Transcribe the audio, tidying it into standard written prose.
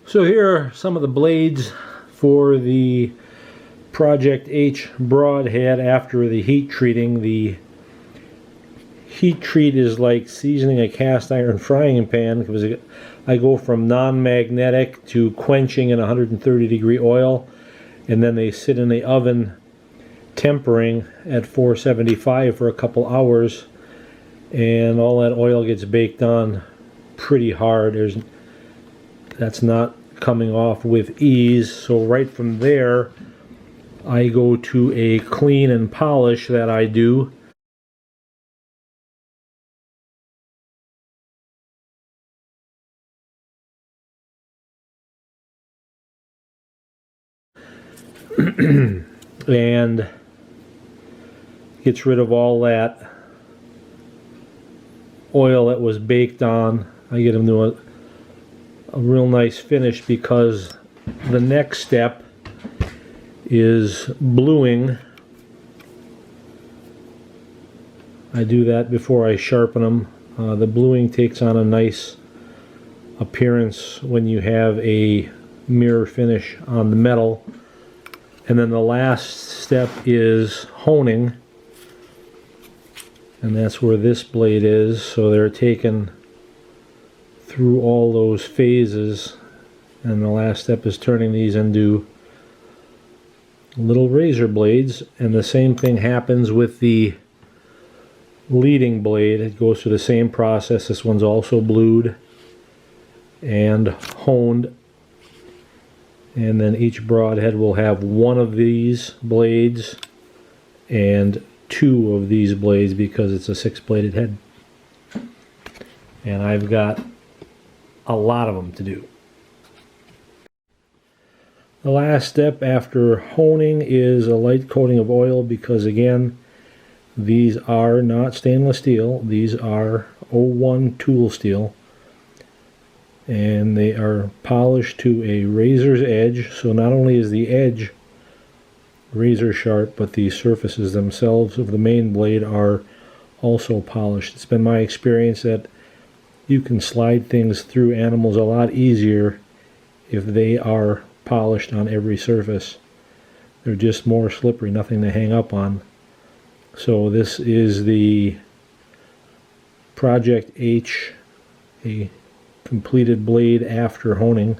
So here are some of the blades for the Project H broadhead after the heat treating. The heat treat is like seasoning a cast iron frying pan, because I go from non-magnetic to quenching in 130-degree oil, and then they sit in the oven tempering at 475 for a couple hours, and all that oil gets baked on pretty hard. That's not coming off with ease. So right from there I go to a clean and polish that I do. And gets rid of all that oil that was baked on. I get them to a real nice finish, because the next step is bluing. I do that before I sharpen them. The bluing takes on a nice appearance when you have a mirror finish on the metal. And then the last step is honing, and that's where this blade is. So they're taken through all those phases, and the last step is turning these into little razor blades. And the same thing happens with the leading blade. It goes through the same process. This one's also blued and honed, and then each broadhead will have one of these blades and two of these blades, because it's a 6-bladed head, and I've got a lot of them to do. The last step after honing is a light coating of oil, because again, these are not stainless steel. These are 01 tool steel, and they are polished to a razor's edge. So not only is the edge razor sharp, but the surfaces themselves of the main blade are also polished. It's been my experience that you can slide things through animals a lot easier if they are polished on every surface. They're just more slippery, nothing to hang up on. So this is the Project H, a completed blade after honing.